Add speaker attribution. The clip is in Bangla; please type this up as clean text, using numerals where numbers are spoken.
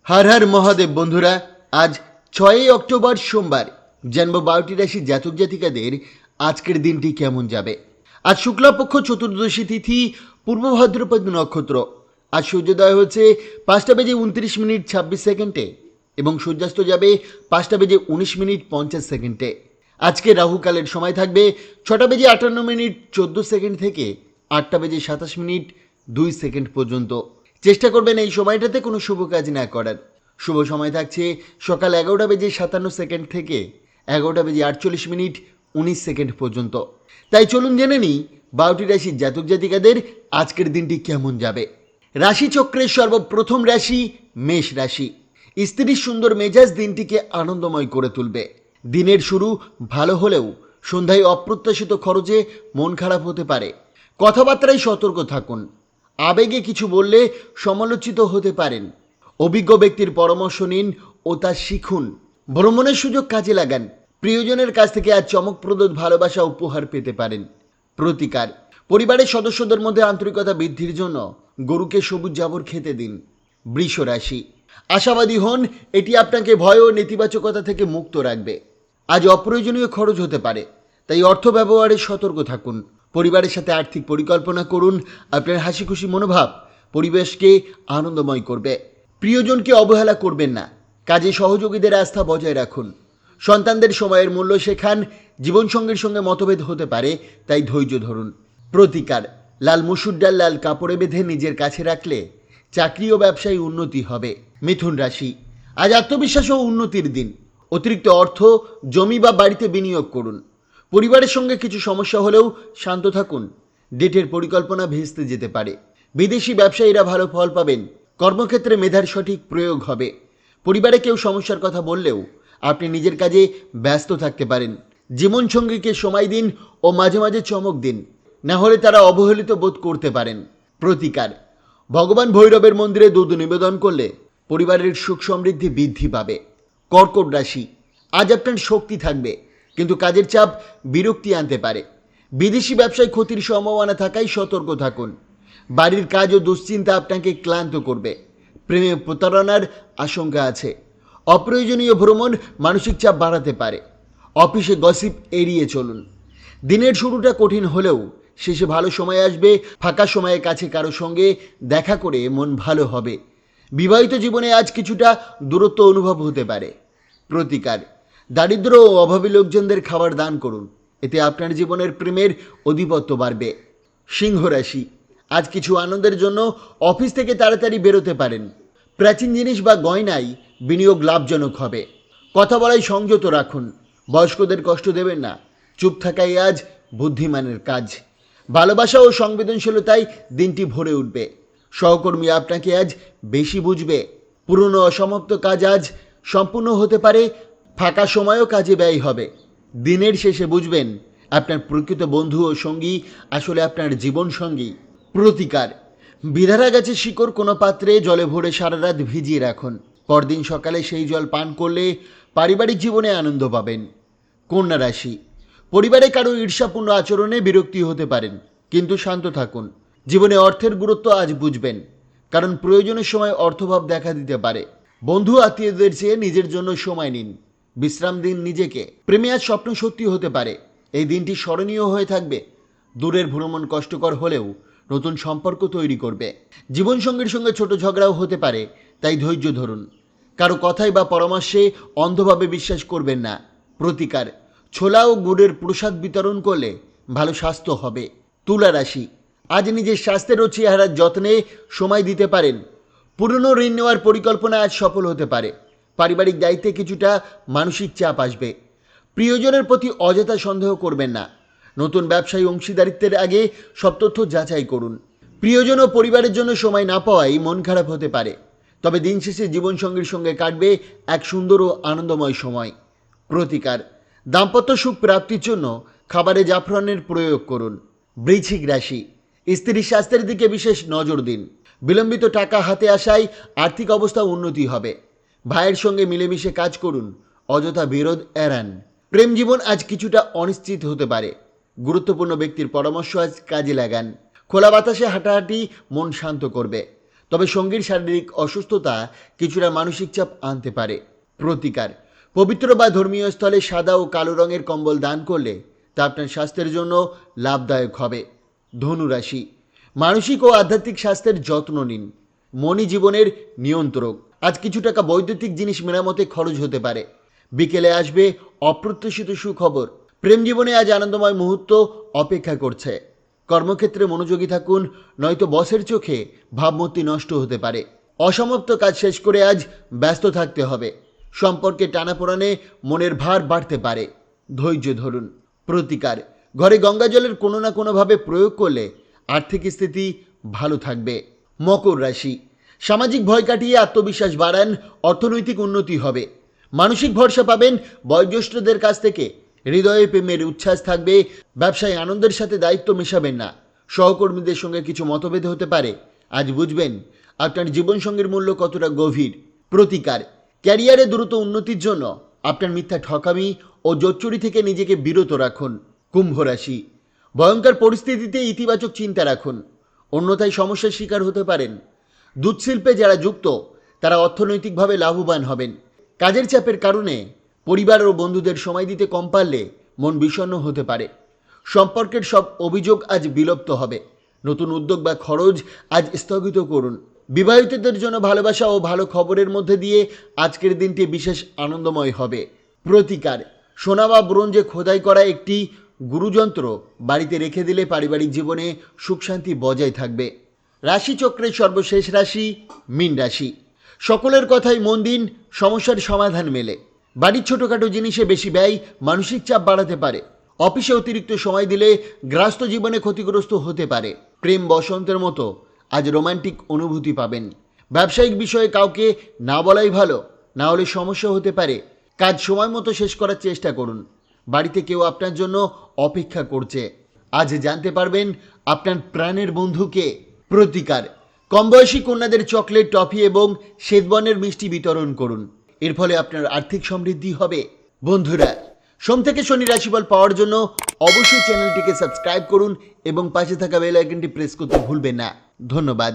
Speaker 1: हर हर महादेव बंधुरा आज 6 অক্টোবর সোমবার জানবো 12টি রাশির জাতক জাতিকাদের আজকের দিনটি কেমন যাবে। আজ শুক্লাপক্ষ চতুর্দশী তিথি, পূর্ব ভাদ্রপদ নক্ষত্র। আজ সূর্যোদয় হচ্ছে 5:29 এবং সূর্যাস্ত যাবে 5:19 আজকে রাহুকালের সময় থাকবে 6:58 থেকে 8:27 পর্যন্ত। চেষ্টা করবেন এই সময়টাতে কোনো শুভ কাজ না করার। শুভ সময় থাকছে সকাল 11:57 থেকে 11:48 পর্যন্ত। তাই চলুন জেনে নিই 12টি রাশির জাতক জাতিকাদের আজকের দিনটি কেমন যাবে। রাশিচক্রের সর্বপ্রথম রাশি মেষ রাশি। স্ত্রীর সুন্দর মেজাজ দিনটিকে আনন্দময় করে তুলবে। দিনের শুরু ভালো হলেও সন্ধ্যায় অপ্রত্যাশিত খরচে মন খারাপ হতে পারে। কথাবার্তায় সতর্ক থাকুন। আবেগে কিছু বললে সমালোচিত হতে পারেন। অভিজ্ঞ ব্যক্তির পরামর্শ নিন ও তা শিখুন। ভ্রমণের সুযোগ কাজে লাগান। প্রিয়জনের কাছ থেকে আজ চমকপ্রদ ভালোবাসা উপহার পেতে পারেন। প্রতিকার, পরিবারের সদস্যদের মধ্যে আন্তরিকতা বৃদ্ধির জন্য গরুকে সবুজ জাবর খেতে দিন। বৃষ রাশি। আশাবাদী হন, এটি আপনাকে ভয় ও নেতিবাচকতা থেকে মুক্ত রাখবে। আজ অপ্রয়োজনীয় খরচ হতে পারে, তাই অর্থ ব্যবহারে সতর্ক থাকুন। পরিবারের সাথে আর্থিক পরিকল্পনা করুন। আপনার হাসি খুশি মনোভাব পরিবেশকে আনন্দময় করবে। প্রিয়জনকে অবহেলা করবেন না। কাজে সহযোগীদের আস্থা বজায় রাখুন। সন্তানদের সময়ের মূল্য শেখান। জীবনসঙ্গীর সঙ্গে মতভেদ হতে পারে, তাই ধৈর্য ধরুন। প্রতিকার, লাল মসুর ডাল লাল কাপড়ে বেঁধে নিজের কাছে রাখলে চাকরি ও ব্যবসায় উন্নতি হবে। মিথুন রাশি। আজ আত্মবিশ্বাস ও উন্নতির দিন। অতিরিক্ত অর্থ জমি বা বাড়িতে বিনিয়োগ করুন। পরিবারের সঙ্গে কিছু সমস্যা হলেও শান্ত থাকুন। ডেটের পরিকল্পনা ভেস্তে যেতে পারে। বিদেশি ব্যবসায়ীরা ভালো ফল পাবেন। কর্মক্ষেত্রে মেধার সঠিক প্রয়োগ হবে। পরিবারে কেউ সমস্যার কথা বললেও আপনি নিজের কাজে ব্যস্ত থাকতে পারেন। জীবনসঙ্গীকে সময় দিন ও মাঝে মাঝে চমক দিন, না হলে তারা অবহেলিত বোধ করতে পারেন। প্রতিকার, ভগবান ভৈরবের মন্দিরে দুধ নিবেদন করলে পরিবারের সুখ সমৃদ্ধি বৃদ্ধি পাবে। কর্কট রাশি। আজ আপনার শক্তি থাকবে, কিন্তু কাজের চাপ বিরক্তি আনতে পারে। বিদেশি ব্যবসায় ক্ষতির সম্ভাবনা থাকায় সতর্ক থাকুন। বাড়ির কাজ ও দুশ্চিন্তা আপনাকে ক্লান্ত করবে। প্রেমে প্রতারণার আশঙ্কা আছে। অপ্রয়োজনীয় ভ্রমণ মানসিক চাপ বাড়াতে পারে। অফিসে গসিপ এড়িয়ে চলুন। দিনের শুরুটা কঠিন হলেও শেষে ভালো সময় আসবে। ফাঁকা সময়ে কাছে কারো সঙ্গে দেখা করে মন ভালো হবে। বিবাহিত জীবনে আজ কিছুটা দূরত্ব অনুভব হতে পারে। প্রতিকার, দারিদ্র ও অভাবী লোকজনদের খাবার দান করুন। এতে আপনার জীবনের প্রেমের আধিপত্য বাড়বে। সিংহ রাশি। আজ কিছু আনন্দের জন্য অফিস থেকে তাড়াতাড়ি বেরোতে পারেন। প্রাচীন জিনিস বা গয়নায় বিনিয়োগ লাভজনক হবে। কথা বলায় সংযত রাখুন। বয়স্কদের কষ্ট দেবেন না। চুপ থাকাই আজ বুদ্ধিমানের কাজ। ভালোবাসা ও সংবেদনশীলতায় দিনটি ভরে উঠবে। সহকর্মী আপনাকে আজ বেশি বুঝবে। পুরনো অসমাপ্ত কাজ আজ সম্পূর্ণ হতে পারে। ফাঁকা সময়ও কাজে ব্যয় হবে। দিনের শেষে বুঝবেন আপনার প্রকৃত বন্ধু ও সঙ্গী আসলে আপনার জীবন সঙ্গী। প্রতিকার, বিধারা গাছের শিকড় কোনো পাত্রে জলে ভরে সারা রাত ভিজিয়ে রাখুন। পরদিন সকালে সেই জল পান করলে পারিবারিক জীবনে আনন্দ পাবেন। কন্যা রাশি। পরিবারে কারো ঈর্ষাপূর্ণ আচরণে বিরক্তি হতে পারেন, কিন্তু শান্ত থাকুন। জীবনে অর্থের গুরুত্ব আজ বুঝবেন, কারণ প্রয়োজনের সময় অর্থভাব দেখা দিতে পারে। বন্ধু আত্মীয়দের চেয়ে নিজের জন্য সময় নিন। বিশ্রাম দিন নিজেকে। প্রেমে আজ স্বপ্ন সত্যি হতে পারে। এই দিনটি স্মরণীয় হয়ে থাকবে। দূরের ভ্রমণ কষ্টকর হলেও নতুন সম্পর্ক তৈরি করবে। জীবনসঙ্গীর সঙ্গে ছোট ঝগড়াও হতে পারে, তাই ধৈর্য ধরুন। কারো কথাই বা পরামর্শে অন্ধভাবে বিশ্বাস করবেন না। প্রতিকার, ছোলা ও গুড়ের প্রসাদ বিতরণ করলে ভালো স্বাস্থ্য হবে। তুলা রাশি। আজ নিজের স্বাস্থ্যের ও চেহারার যত্নে সময় দিতে পারেন। পুরনো ঋণ নেওয়ার পরিকল্পনা আজ সফল হতে পারে। পারিবারিক দায়িত্বে কিছুটা মানসিক চাপ আসবে। প্রিয়জনের প্রতি অযথা সন্দেহ করবেন না। নতুন ব্যবসায়ী অংশীদারিত্বের আগে সব তথ্য যাচাই করুন। প্রিয়জন ও পরিবারের জন্য সময় না পাওয়াই মন খারাপ হতে পারে, তবে দিন শেষে জীবনসঙ্গীর সঙ্গে কাটবে এক সুন্দর ও আনন্দময় সময়। প্রতিকার, দাম্পত্য সুখ প্রাপ্তির জন্য খাবারে জাফরানের প্রয়োগ করুন। বৃশ্চিক রাশি। স্ত্রীর স্বাস্থ্যের দিকে বিশেষ নজর দিন। বিলম্বিত টাকা হাতে আসায় আর্থিক অবস্থা উন্নতি হবে। ভাইয়ের সঙ্গে মিলেমিশে কাজ করুন। অযথা বিরোধ এড়ান। প্রেম জীবন আজ কিছুটা অনিশ্চিত হতে পারে। গুরুত্বপূর্ণ ব্যক্তির পরামর্শ আজ কাজে লাগান। খোলা বাতাসে হাঁটাহাঁটি মন শান্ত করবে। তবে সঙ্গীর শারীরিক অসুস্থতা কিছুটা মানসিক চাপ আনতে পারে। প্রতিকার: পবিত্র বা ধর্মীয় স্থলে সাদা ও কালো রঙের কম্বল দান করলে তা আপনার স্বাস্থ্যের জন্য লাভদায়ক হবে। ধনু রাশি: মানসিক ও আধ্যাত্মিক স্বাস্থ্যের যত্ন নিন। মনি জীবনের নিয়ন্ত্রক। আজ কিছু টাকা বৈদ্যুতিক জিনিস মেরামতে খরচ হতে পারে। বিকেলে আসবে অপ্রত্যাশিত সুখবর। প্রেম জীবনে আজ আনন্দময় মুহূর্ত অপেক্ষা করছে। কর্মক্ষেত্রে মনোযোগী থাকুন, নয়তো বসের চোখে ভাবমূর্তি নষ্ট হতে পারে। অসমাপ্ত কাজ শেষ করে আজ ব্যস্ত থাকতে হবে। সম্পর্কে টানাপোড়েনে মনের ভার বাড়তে পারে। ধৈর্য ধরুন। প্রতিকার: ঘরে গঙ্গা জলের কোনো না কোনোভাবে প্রয়োগ করলে আর্থিক স্থিতি ভালো থাকবে। মকর রাশি: সামাজিক ভয় কাটিয়ে আত্মবিশ্বাস বাড়ান, অর্থনৈতিক উন্নতি হবে। মানসিক ভরসা পাবেন বয়োজ্যেষ্ঠদের কাছ থেকে। হৃদয়ে প্রেমের উচ্ছ্বাস থাকবে। ব্যবসায় আনন্দের সাথে দায়িত্ব মেশাবেন না। সহকর্মীদের সঙ্গে কিছু মতভেদ হতে পারে। আজ বুঝবেন আপনার জীবনসঙ্গীর মূল্য কতটা গভীর। প্রতিকার: ক্যারিয়ারে দ্রুত উন্নতির জন্য আপনার মিথ্যা ঠকামি ও জোচ্চুরি থেকে নিজেকে বিরত রাখুন। কুম্ভ রাশি: ভয়ঙ্কর পরিস্থিতিতে ইতিবাচক চিন্তা রাখুন, অন্যথায় সমস্যার শিকার হতে পারেন। দুধ শিল্পে যারা যুক্ত তারা অর্থনৈতিকভাবে লাভবান হবেন। কাজের চাপের কারণে পরিবার ও বন্ধুদের সময় দিতে কম পারলে মন বিষণ্ণ হতে পারে। সম্পর্কের সব অভিযোগ আজ বিলুপ্ত হবে। নতুন উদ্যোগ বা খরচ আজ স্থগিত করুন। বিবাহিতদের জন্য ভালোবাসা ও ভালো খবরের মধ্যে দিয়ে আজকের দিনটি বিশেষ আনন্দময় হবে। প্রতিকার: সোনা বা ব্রোঞ্জে খোদাই করা একটি গুরুযন্ত্র বাড়িতে রেখে দিলে পারিবারিক জীবনে সুখ শান্তি বজায় থাকবে। রাশিচক্রের সর্বশেষ রাশি মীন রাশি। সকলের কথাই মন দিন, সমস্যার সমাধান মেলে। বাড়ির ছোটোখাটো জিনিসে বেশি ব্যয় মানসিক চাপ বাড়াতে পারে। অফিসে অতিরিক্ত সময় দিলে গৃহস্থ জীবনে ক্ষতিগ্রস্ত হতে পারে। প্রেম বসন্তের মতো আজ রোমান্টিক অনুভূতি পাবেন। ব্যবসায়িক বিষয়ে কাউকে না বলাই ভালো, না হলে সমস্যা হতে পারে। কাজ সময় মতো শেষ করার চেষ্টা করুন। বাড়িতে কেউ আপনার জন্য অপেক্ষা করছে। আজ জানতে পারবেন আপনার প্রাণের বন্ধুকে। প্রতিকার: কম বয়সী কন্যাদের চকলেট, টফি এবং শ্বেতবর্ণের মিষ্টি বিতরণ করুন। এর ফলে আপনার আর্থিক সমৃদ্ধি হবে। বন্ধুরা, সোম থেকে শনি রাশিফল পাওয়ার জন্য অবশ্যই চ্যানেলটিকে সাবস্ক্রাইব করুন এবং পাশে থাকা বেল আইকনটি প্রেস করতে ভুলবেন না। ধন্যবাদ।